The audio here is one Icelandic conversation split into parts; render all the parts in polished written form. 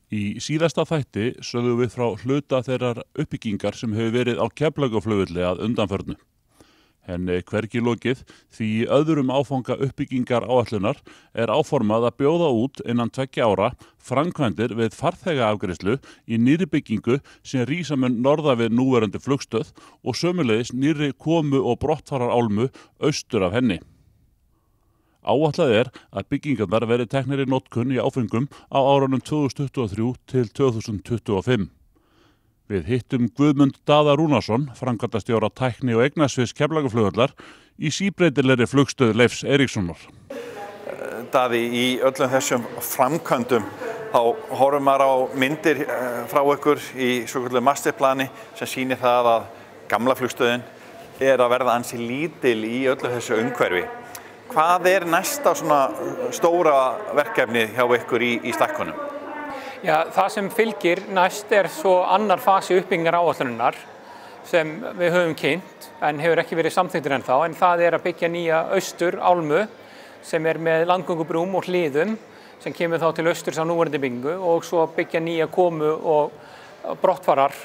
Í síðasta þætti sögðum við frá hluta þeirrar uppbyggingar sem hefur verið á Keflavíkurflugvelli að undanförnu. Henni hvergi lokið því í öðrum áfanga uppbyggingar áætlunar er áformað að bjóða út innan 2 ára framkvæmdir við farþegaafgreiðslu í nýrri byggingu sem rísa mun norðan við núverandi flugstöð og sömuleiðis nýrri komu- og brottfararálmu austur af henni. Áætlað er að byggingarnar verði teknir í notkun í áföngum á árunum 2023 til 2025. Við hittum Guðmund Daða Rúnarsson, framkvæmdastjóra tækni- og eignasviðs Keflavíkurflugvallar í síbreytilegri flugstöð Leifs Eiríkssonar. Daði, í öllum þessum framkvæmdum þá horfum maður á myndir frá ykkur í svokölluðu masterplani sem sýnir það að gamla flugstöðin er að verða ansi lítil í öllu þessu umhverfi. Hvað er næsta svona stóra verkefni hjá ykkur í stakkunum? Já, það sem fylgir næst er svo annar fasi uppbyggingar áætlunarinnar sem við höfum kynnt en hefur ekki verið samþykktur ennþá, en það er að byggja nýja austurálmu sem er með landgöngubrúm og hliðum sem kemur þá til austurs á núverandi byggingu og svo byggja nýja komu- og brottfarar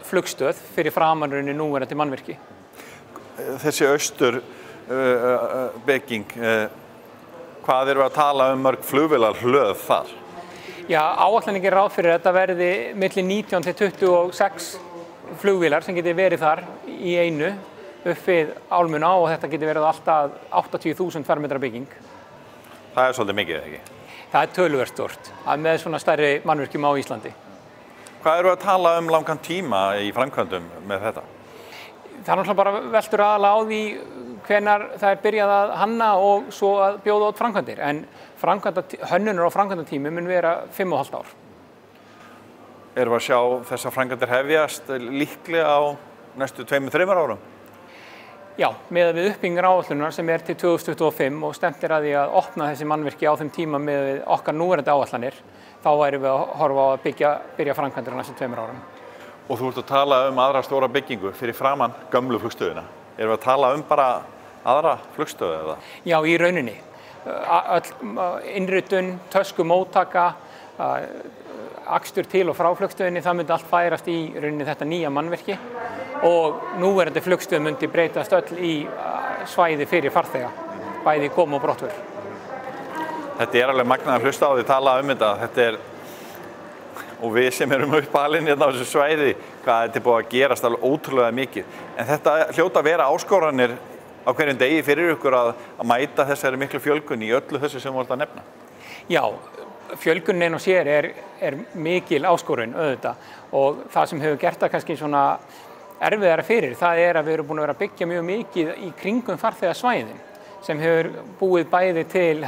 flugstöð fyrir framanrunni núverandi mannvirki. Þessi austur bygging, hvað erum við að tala mörg flugvélarhlöð þar? Já, áætlunin gerir ráð fyrir að þetta verði milli 19 til 26 flugvélar sem geti verið þar í einu upp við álmuna og þetta geti verið alltaf 80.000 fermetra bygging. Það er svolítið mikið, ekki? Það er töluvert stórt með svona stærri mannvirkjum á Íslandi. Hvað erum við að tala langan tíma í framkvæmdum með þetta? Það er náttúrulega bara veltur aðalega á því hvenær það er byrjað að hanna og svo að bjóða út framkvæmdir. En hönnunar og framkvæmdatími mun vera 5,5 ár. Erum við að sjá þessar framkvæmdir hefjast líklega á næstu 2-3 árum? Já, með við uppbyggingar áætlunar sem er til 2025 og stefnt er að því að opna þessi mannvirki á þeim tíma með okkar núverandi áætlanir, þá værum við að horfa á að byrja framkvæmdir á næstu 2 árum. Og þú ert að tala aðra stóra byggingu fyrir framan gömlu flugstöðina. Erum við að tala bara aðra flugstöðu eða? Já, í rauninni. Innritun, töskumóttaka, akstur til og frá flugstöðinni, það myndi allt færast í rauninni þetta nýja mannvirki og núverandi flugstöð myndi breytast öll í svæði fyrir farþega, bæði komu- og brottför. Þetta er alveg magnað að hlusta á því tala þetta. Og við sem erum uppalinn hérna á þessu svæði, hvað þetta er búið að gerast alveg ótrúlega mikið. En þetta hljóta að vera áskoranir á hverjum degi fyrir ykkur að mæta þessari miklu fjölgun í öllu þessu sem voruð að nefna? Já, fjölgunin og sér er mikil áskorun auðvitað og það sem hefur gert það kannski svona erfiðara fyrir, það er að við erum búin að vera að byggja mjög mikið í kringum farþegasvæðin sem hefur búið bæði til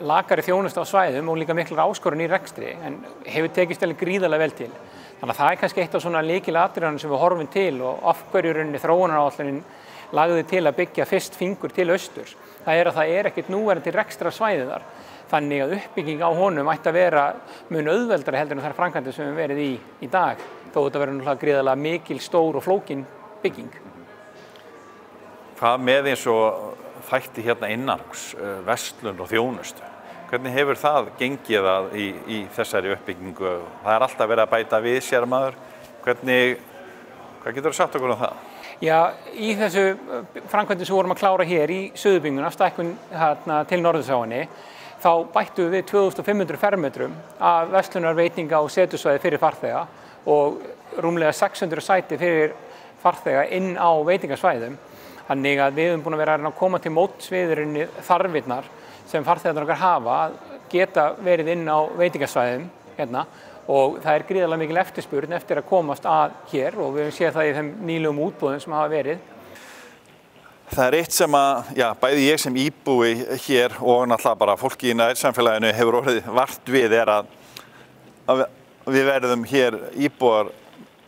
lakari þjónustu á svæðum og líka miklar áskorun í rekstri en hefur tekist alveg gríðarlega vel til. Þannig að það er kannski eitt af svona lykilatriðunum sem við horfum til og af hverju rauninni þróunaráætlunin lagði til að byggja fyrst fingur til austurs. Það er að það er ekkert núverandi rekstra svæði þar. Þannig að uppbygging á honum ætti að vera mun auðveldari heldur en þær framkvæmdir sem við verið í dag. Þó þetta verður náttúrulega gríðarlega mikil, stór og flókin bygging. Hvað með eins og þætti hérna innanhús, verslun og þjónustu? Hvernig hefur það gengið í þessari uppbyggingu? Það er alltaf verið að bæta við sér maður. Hvað getur þú sagt okkur um það? Já, í þessu framkvæmdi sem vorum að klára hér í Suðurbygginguna, stækkun til Norðursáinni, þá bættum við 2500 fermetrum af verslunar, veitinga og setusvæði fyrir farþega og rúmlega 600 sæti fyrir farþega inn á veitingasvæðum. Þannig að við höfum búin að vera að koma til móts við þarfirnar sem farþegarnir okkar hafa að geta verið inn á veitingasvæðum hérna og það er gríðarlega mikil eftirspurn eftir að komast að hér og við höfum séð það í þeim nýlegum útboðum sem hafa verið. Það er eitt sem að, bæði ég sem íbúi hér og náttúrulega bara fólki í nærsamfélaginu hefur orðið vart við að við verðum hér íbúar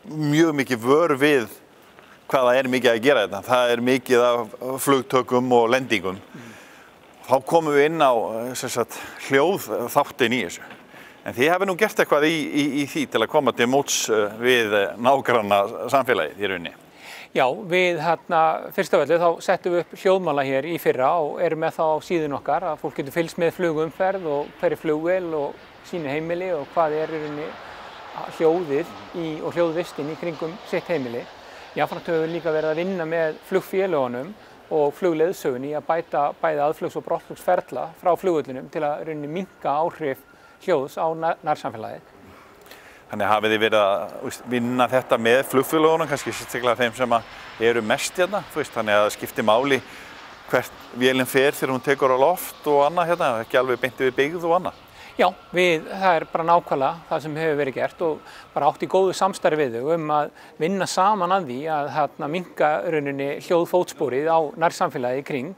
mjög mikið vör við hvað það er mikið að gera þetta. Það er mikið af flugtökum og lendingum. Þá komum við inn á hljóðþáttinn í þessu. En þið hafi nú gert eitthvað í því til að koma til móts við nágranna samfélagið í rauninni. Já, við fyrst af öllu þá settum við upp hljóðmála hér í fyrra og erum með þá á síðun okkar að fólk getur fylgst með flugumferð og hverju flugvél og sínu heimili og hvað í rauninni hljóðið og hljóðvistin í kringum sitt heimili. Jafnframt höfum við líka verið að vinna með flugfélögunum og flugleiðsögunni í að bæta bæði aðflugs- og brottflugsferla frá flugvöllinum til að rauninni minnka áhrif hljóðs á nærsamfélagið. Þannig hafið þið verið að vinna þetta með flugfélögunum, kannski sérstaklega þeim sem eru mest hérna, þannig að það skiptir máli hvert vélinn fer þegar hún tekur á loft og annað hérna, ekki alveg beint við byggð og annað. Já, það bara nákvæmlega það sem hefur verið gert og bara átt í góðu samstarfi við þau að vinna saman að því að minnka rauninni hljóðfótsporið á nærsamfélagið í kring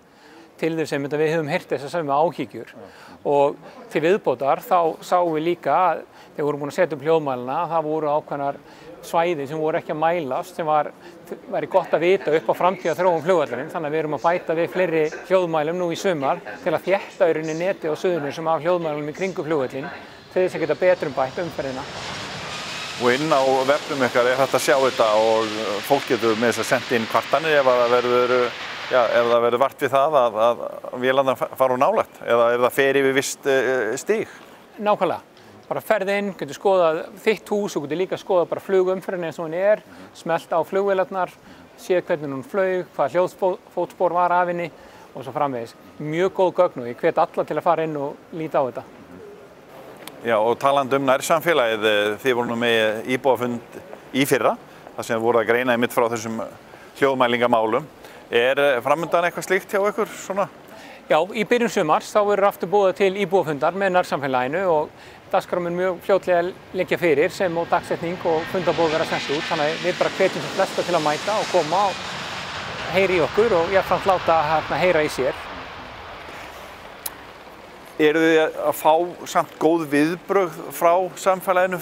til þess að við höfum heyrt þessar sömu áhyggjur og til viðbótar þá sáum við líka að þegar við vorum búin að setja upp hljóðmælana það voru ákveðnar svæði sem voru ekki að mælast sem væri gott að vita upp á framtíðarþróun flugvallarins þannig að við erum að bæta við fleiri hljóðmælum nú í sumar til að þétta í rauninni netið á Suðurnesjum af hljóðmælum í kringum flugvallinn til þess að geta betrumbætt umferðina. Og inn á vefnum ykkar hægt að sjá þetta og fólk getur með þess að senda inn kvartanir ef það verður vart við það að vélarnar fara úr nálægt eða ef það fer yfir visst stig. Nákvæmlega. Bara ferð inn, getur skoðað þitt hús og getur líka skoðað bara flugumferðina eins og hún smellt á flugvélarnar, séð hvernig hún flaug, hvað hljóðfótspor var af henni og svo framvegis. Mjög góð gögn og ég hvet alla til að fara inn og líta á þetta. Já, og talandi nærsamfélagið, þið voru nú með íbúafund í fyrra, þar sem voru að greina einmitt frá þessum hljóðmælingamálum. Framundan eitthvað slíkt hjá ykkur svona? Já, í byrjun sumars þá verður aftur boðað til íbúafundar með nærsamfélaginu og dagskrá mun mjög fljótlega liggja fyrir sem og dagsetning og fundarboð vera sendt út. Þannig að við bara hvetjum sem flesta til að mæta og koma og heyra í okkur og jafnframt láta heyra í sér. Eru þið að fá samt góð viðbrögð frá samfélaginu?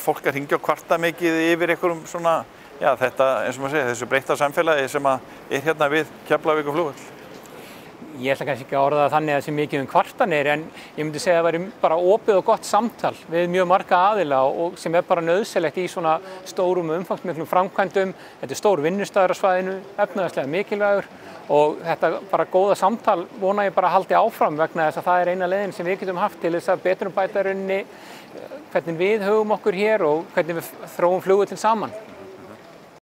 Fólk að hringja og kvarta mikið yfir einhverjum svona, þetta eins og maður segir, þessu breytta samfélagi sem hérna við Keflavíkurflugvöll? Ég ætla kannski ekki að orða það þannig að það sé mikið kvartanir en ég myndi segja að það væri bara opið og gott samtal við mjög marga aðila og sem bara nauðsynlegt í svona stórum og umfangsmiklum framkvæmdum. Þetta stór vinnustaður á svæðinu, efnahagslega mikilvægur og þetta bara góða samtal vona ég bara haldi áfram vegna þess að það eina leiðin sem við getum haft til þess að betrumbæta rauninni hvernig við höfum okkur hér og hvernig við þróum flugvöllinn saman.